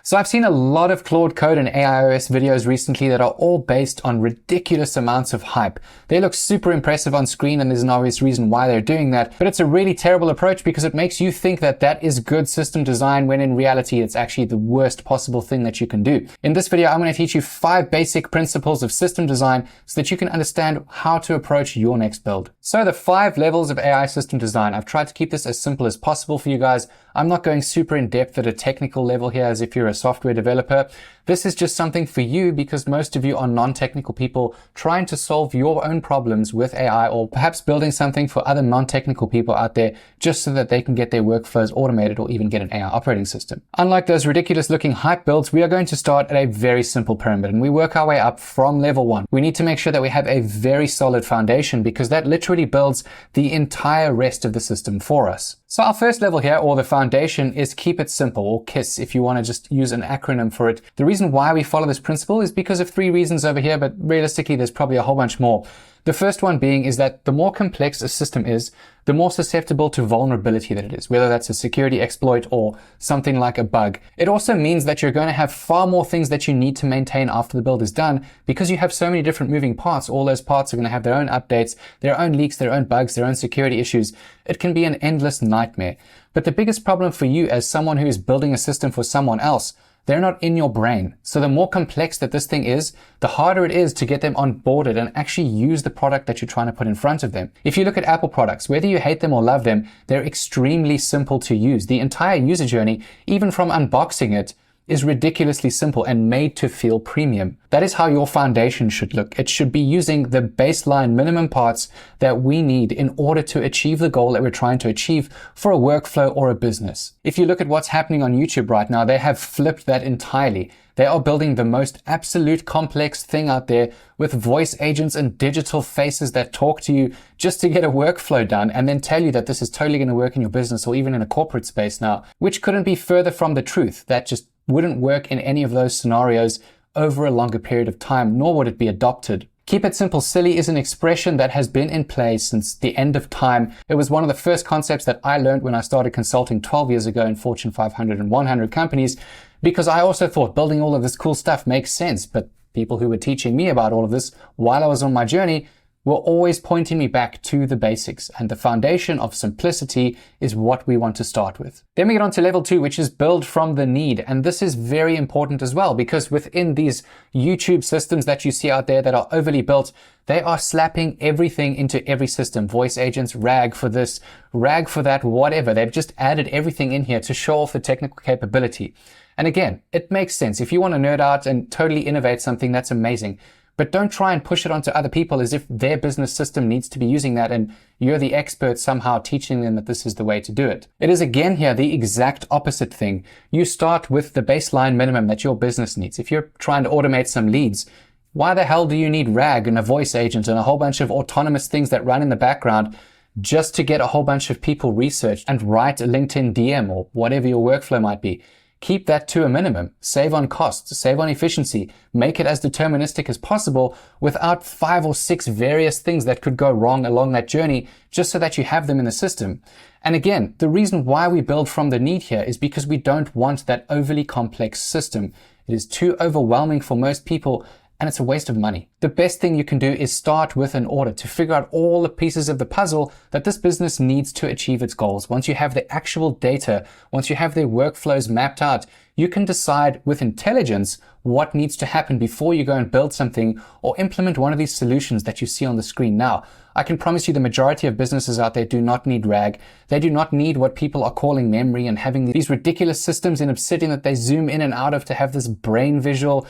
So I've seen a lot of Claude Code and AIOS videos recently that are all based on ridiculous amounts of hype. They look super impressive on screen and there's an obvious reason why they're doing that, but it's a really terrible approach because it makes you think that that is good system design when in reality it's actually the worst possible thing that you can do. In this video, I'm going to teach you 5 basic principles of system design so that you can understand how to approach your next build. So the 5 levels of AI system design, I've tried to keep this as simple as possible for you guys. I'm not going super in depth at a technical level here as if you're a software developer. This is just something for you because most of you are non-technical people trying to solve your own problems with AI, or perhaps building something for other non-technical people out there just so that they can get their workflows automated or even get an AI operating system. Unlike those ridiculous looking hype builds, we are going to start at a very simple pyramid and we work our way up from level 1. We need to make sure that we have a very solid foundation because that literally builds the entire rest of the system for us. So our first level here, or the foundation, is keep it simple, or KISS if you want to just use an acronym for it. The reason why we follow this principle is because of 3 reasons over here, but realistically there's probably a whole bunch more. The first one being is that the more complex a system is, the more susceptible to vulnerability that it is, whether that's a security exploit or something like a bug. It also means that you're going to have far more things that you need to maintain after the build is done because you have so many different moving parts. All those parts are going to have their own updates, their own leaks, their own bugs, their own security issues. It can be an endless nightmare. But the biggest problem for you as someone who is building a system for someone else, they're not in your brain. So the more complex that this thing is, the harder it is to get them onboarded and actually use the product that you're trying to put in front of them. If you look at Apple products, whether you hate them or love them, they're extremely simple to use. The entire user journey, even from unboxing it, is ridiculously simple and made to feel premium. That is how your foundation should look. It should be using the baseline minimum parts that we need in order to achieve the goal that we're trying to achieve for a workflow or a business. If you look at what's happening on YouTube right now, they have flipped that entirely. They are building the most absolute complex thing out there with voice agents and digital faces that talk to you just to get a workflow done and then tell you that this is totally going to work in your business or even in a corporate space now, which couldn't be further from the truth. That just wouldn't work in any of those scenarios over a longer period of time, nor would it be adopted. Keep it simple silly is an expression that has been in place since the end of time. It was one of the first concepts that I learned when I started consulting 12 years ago in Fortune 500 and 100 companies, because I also thought building all of this cool stuff makes sense, but people who were teaching me about all of this while I was on my journey were always pointing me back to the basics, and the foundation of simplicity is what we want to start with. Then we get on to level 2, which is build from the need. And this is very important as well, because within these YouTube systems that you see out there that are overly built, they are slapping everything into every system. Voice agents, RAG for this, RAG for that, whatever. They've just added everything in here to show off the technical capability. And again, it makes sense. If you want to nerd out and totally innovate something, that's amazing. But don't try and push it onto other people as if their business system needs to be using that and you're the expert somehow teaching them that this is the way to do it. It is again here the exact opposite thing. You start with the baseline minimum that your business needs. If you're trying to automate some leads, why the hell do you need RAG and a voice agent and a whole bunch of autonomous things that run in the background just to get a whole bunch of people researched and write a LinkedIn DM or whatever your workflow might be? Keep that to a minimum. Save on costs, save on efficiency, make it as deterministic as possible without 5 or 6 various things that could go wrong along that journey just so that you have them in the system. And again, the reason why we build from the need here is because we don't want that overly complex system. It is too overwhelming for most people and it's a waste of money. The best thing you can do is start with an audit to figure out all the pieces of the puzzle that this business needs to achieve its goals. Once you have the actual data, once you have their workflows mapped out, you can decide with intelligence what needs to happen before you go and build something or implement one of these solutions that you see on the screen now. I can promise you the majority of businesses out there do not need RAG. They do not need what people are calling memory and having these ridiculous systems in Obsidian that they zoom in and out of to have this brain visual.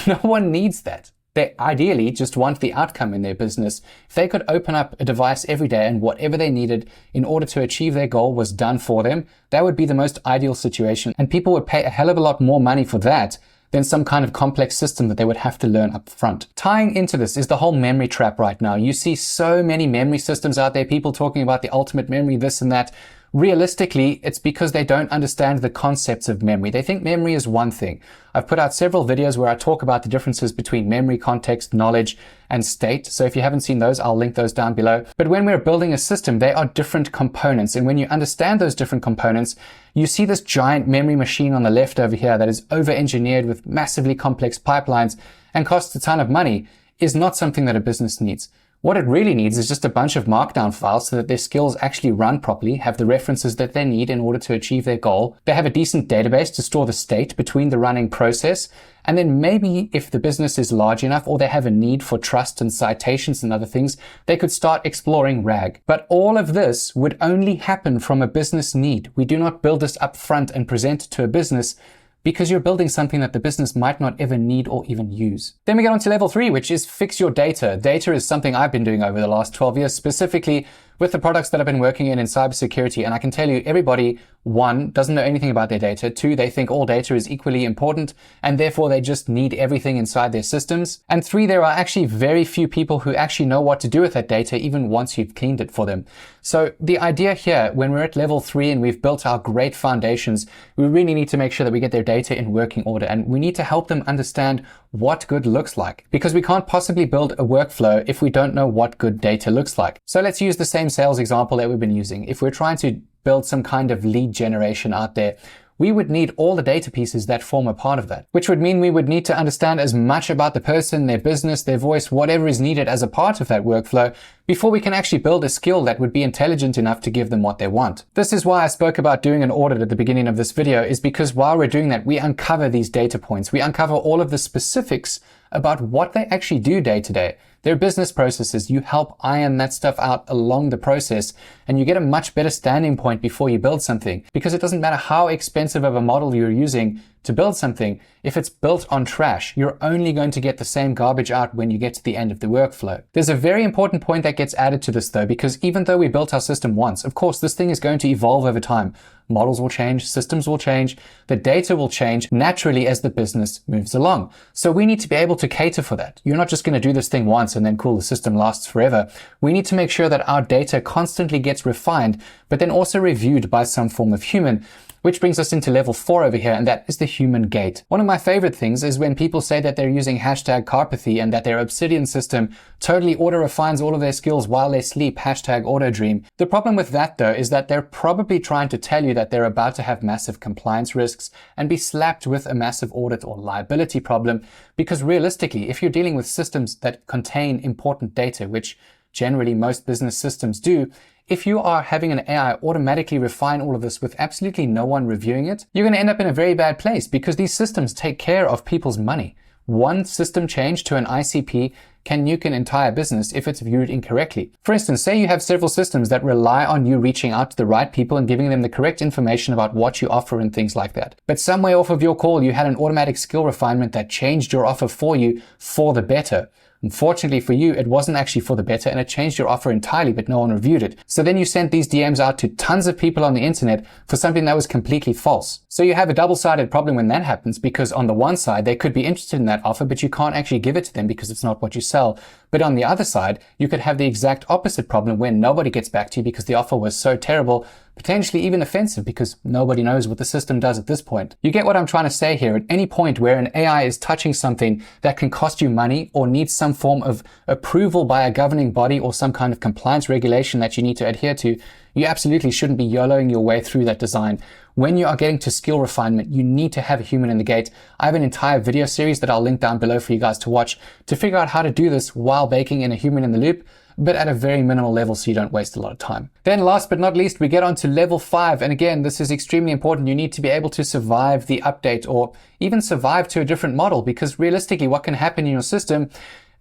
No one needs that. They ideally just want the outcome in their business. If they could open up a device every day and whatever they needed in order to achieve their goal was done for them, that would be the most ideal situation. And people would pay a hell of a lot more money for that than some kind of complex system that they would have to learn up front. Tying into this is the whole memory trap right now. You see so many memory systems out there, people talking about the ultimate memory, this and that. Realistically, it's because they don't understand the concepts of memory. They think memory is one thing. I've put out several videos where I talk about the differences between memory, context, knowledge, and state. So if you haven't seen those, I'll link those down below. But when we're building a system, they are different components. And when you understand those different components, you see this giant memory machine on the left over here that is over-engineered with massively complex pipelines and costs a ton of money is not something that a business needs. What it really needs is just a bunch of markdown files so that their skills actually run properly, have the references that they need in order to achieve their goal. They have a decent database to store the state between the running process. And then maybe if the business is large enough or they have a need for trust and citations and other things, they could start exploring RAG. But all of this would only happen from a business need. We do not build this up front and present it to a business because you're building something that the business might not ever need or even use. Then we get on to level 3, which is fix your data. Data is something I've been doing over the last 12 years, specifically with the products that I've been working in cybersecurity. And I can tell you, everybody, 1, doesn't know anything about their data. 2, they think all data is equally important, and therefore they just need everything inside their systems. And 3, there are actually very few people who actually know what to do with that data, even once you've cleaned it for them. So the idea here, when we're at level 3 and we've built our great foundations, we really need to make sure that we get their data in working order, and we need to help them understand what good looks like, because we can't possibly build a workflow if we don't know what good data looks like. So let's use the same sales example that we've been using. If we're trying to build some kind of lead generation out there, we would need all the data pieces that form a part of that, which would mean we would need to understand as much about the person, their business, their voice, whatever is needed as a part of that workflow before we can actually build a skill that would be intelligent enough to give them what they want. This is why I spoke about doing an audit at the beginning of this video, is because while we're doing that, we uncover these data points. We uncover all of the specifics about what they actually do day to day. Their business processes, you help iron that stuff out along the process, and you get a much better standing point before you build something, because it doesn't matter how expensive of a model you're using to build something. If it's built on trash, you're only going to get the same garbage out when you get to the end of the workflow. There's a very important point that gets added to this though, because even though we built our system once, of course, this thing is going to evolve over time. Models will change, systems will change, the data will change naturally as the business moves along. So we need to be able to cater for that. You're not just going to do this thing once and then cool, the system lasts forever. We need to make sure that our data constantly gets refined, but then also reviewed by some form of human. Which brings us into level 4 over here, and that is the human gate. One of my favorite things is when people say that they're using #carpathy and that their Obsidian system totally auto-refines all of their skills while they sleep, #autodream. The problem with that though is that they're probably trying to tell you that they're about to have massive compliance risks and be slapped with a massive audit or liability problem, because realistically, if you're dealing with systems that contain important data, which generally most business systems do, if you are having an AI automatically refine all of this with absolutely no one reviewing it, you're going to end up in a very bad place, because these systems take care of people's money. One system change to an ICP can nuke an entire business if it's viewed incorrectly. For instance, say you have several systems that rely on you reaching out to the right people and giving them the correct information about what you offer and things like that. But somewhere off of your call, you had an automatic skill refinement that changed your offer for you for the better. Unfortunately for you, it wasn't actually for the better, and it changed your offer entirely, but no one reviewed it. So then you sent these DMs out to tons of people on the internet for something that was completely false. So you have a double-sided problem when that happens, because on the one side, they could be interested in that offer, but you can't actually give it to them because it's not what you sell. But on the other side, you could have the exact opposite problem when nobody gets back to you because the offer was so terrible, potentially even offensive, because nobody knows what the system does at this point. You get what I'm trying to say here. At any point where an AI is touching something that can cost you money or needs some form of approval by a governing body or some kind of compliance regulation that you need to adhere to, you absolutely shouldn't be YOLOing your way through that design. When you are getting to skill refinement, you need to have a human in the gate. I have an entire video series that I'll link down below for you guys to watch to figure out how to do this while baking in a human in the loop, but at a very minimal level so you don't waste a lot of time. Then last but not least, we get on to level 5. And again, this is extremely important. You need to be able to survive the update, or even survive to a different model, because realistically, what can happen in your system,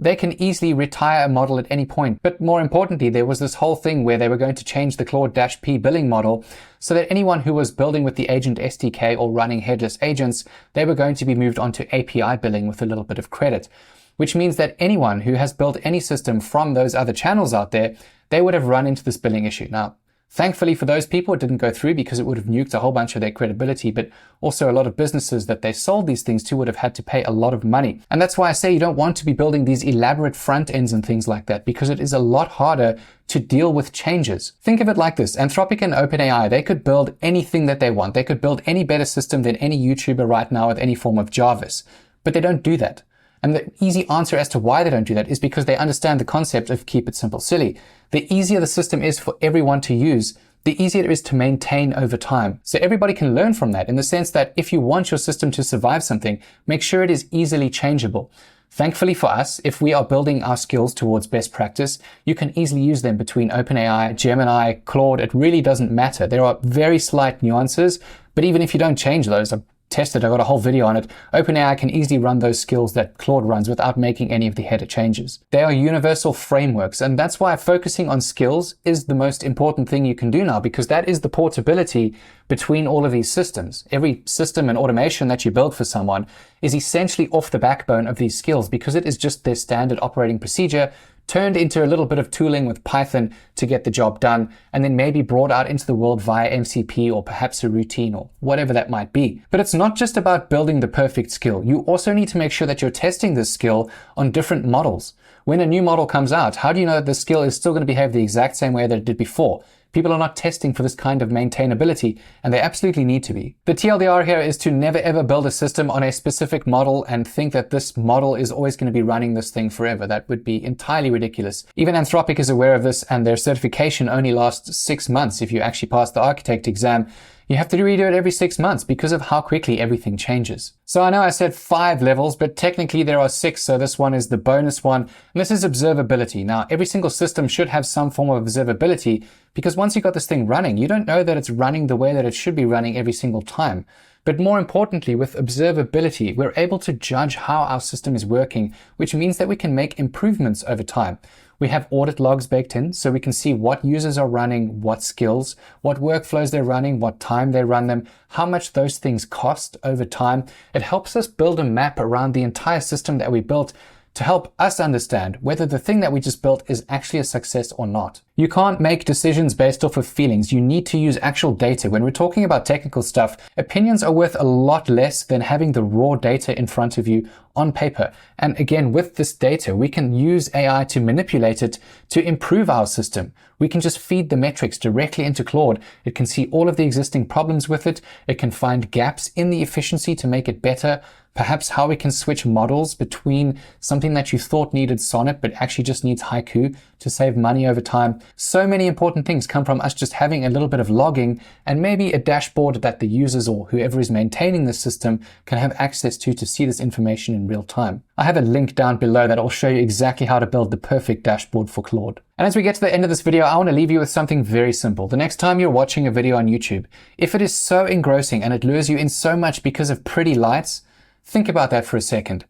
they can easily retire a model at any point. But more importantly, there was this whole thing where they were going to change the Claude-P billing model so that anyone who was building with the agent SDK or running headless agents, they were going to be moved on to API billing with a little bit of credit, which means that anyone who has built any system from those other channels out there, they would have run into this billing issue. Now, Thankfully for those people, it didn't go through because it would have nuked a whole bunch of their credibility, but also a lot of businesses that they sold these things to would have had to pay a lot of money. And that's why I say you don't want to be building these elaborate front ends and things like that, because it is a lot harder to deal with changes. Think of it like this. Anthropic and OpenAI, they could build anything that they want. They could build any better system than any YouTuber right now with any form of Jarvis, but they don't do that. And the easy answer as to why they don't do that is because they understand the concept of keep it simple, silly. The easier the system is for everyone to use, the easier it is to maintain over time. So everybody can learn from that in the sense that if you want your system to survive something, make sure it is easily changeable. Thankfully for us, if we are building our skills towards best practice, you can easily use them between OpenAI, Gemini, Claude. It really doesn't matter. There are very slight nuances, but even if you don't change those, I've tested, I got a whole video on it. OpenAI can easily run those skills that Claude runs without making any of the header changes. They are universal frameworks, and that's why focusing on skills is the most important thing you can do now, because that is the portability between all of these systems. Every system and automation that you build for someone is essentially off the backbone of these skills because it is just their standard operating procedure turned into a little bit of tooling with Python to get the job done, and then maybe brought out into the world via MCP or perhaps a routine or whatever that might be. But it's not just about building the perfect skill. You also need to make sure that you're testing this skill on different models. When a new model comes out, how do you know that the skill is still going to behave the exact same way that it did before? People are not testing for this kind of maintainability, and they absolutely need to be. The TLDR here is to never ever build a system on a specific model and think that this model is always going to be running this thing forever. That would be entirely ridiculous. Even Anthropic is aware of this, and their certification only lasts 6 months if you actually pass the architect exam. You have to redo it every 6 months because of how quickly everything changes. So I know I said 5 levels, but technically there are 6, so this one is the bonus one. And this is observability. Now, every single system should have some form of observability, because once you got this thing running, you don't know that it's running the way that it should be running every single time. But more importantly, with observability, we're able to judge how our system is working, which means that we can make improvements over time. We have audit logs baked in, so we can see what users are running, what skills, what workflows they're running, what time they run them, how much those things cost over time. It helps us build a map around the entire system that we built to help us understand whether the thing that we just built is actually a success or not. You can't make decisions based off of feelings. You need to use actual data. When we're talking about technical stuff, opinions are worth a lot less than having the raw data in front of you on paper. And again, with this data, we can use AI to manipulate it to improve our system. We can just feed the metrics directly into Claude. It can see all of the existing problems with it. It can find gaps in the efficiency to make it better. Perhaps how we can switch models between something that you thought needed Sonnet but actually just needs Haiku to save money over time. So many important things come from us just having a little bit of logging and maybe a dashboard that the users or whoever is maintaining the system can have access to see this information in real time. I have a link down below that will show you exactly how to build the perfect dashboard for Claude. And as we get to the end of this video, I want to leave you with something very simple. The next time you're watching a video on YouTube, if it is so engrossing and it lures you in so much because of pretty lights, think about that for a second.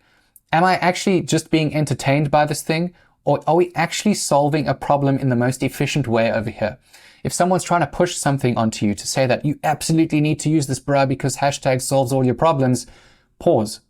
Am I actually just being entertained by this thing? Or are we actually solving a problem in the most efficient way over here? If someone's trying to push something onto you to say that you absolutely need to use this bruh because hashtag solves all your problems, pause.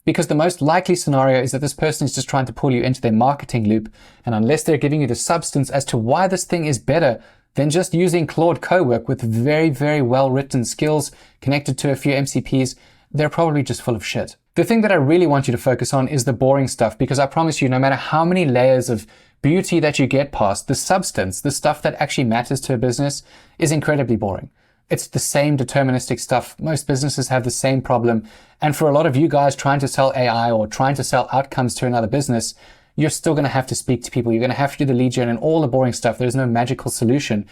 Because the most likely scenario is that this person is just trying to pull you into their marketing loop. And unless they're giving you the substance as to why this thing is better than just using Claude Cowork with very, very well-written skills connected to a few MCPs, they're probably just full of shit. The thing that I really want you to focus on is the boring stuff, because I promise you, no matter how many layers of beauty that you get past, the substance, the stuff that actually matters to a business, is incredibly boring. It's the same deterministic stuff. Most businesses have the same problem. And for a lot of you guys trying to sell AI or trying to sell outcomes to another business, you're still going to have to speak to people. You're going to have to do the lead gen and all the boring stuff. There's no magical solution.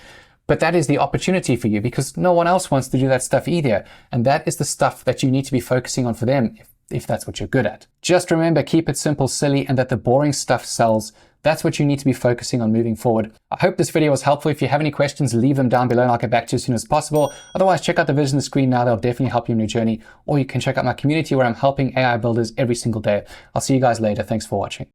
But that is the opportunity for you, because no one else wants to do that stuff either. And that is the stuff that you need to be focusing on for them, if that's what you're good at. Just remember, keep it simple, silly, and that the boring stuff sells. That's what you need to be focusing on moving forward. I hope this video was helpful. If you have any questions, leave them down below and I'll get back to you as soon as possible. Otherwise, check out the videos on the screen now. They'll definitely help you in your journey. Or you can check out my community where I'm helping AI builders every single day. I'll see you guys later. Thanks for watching.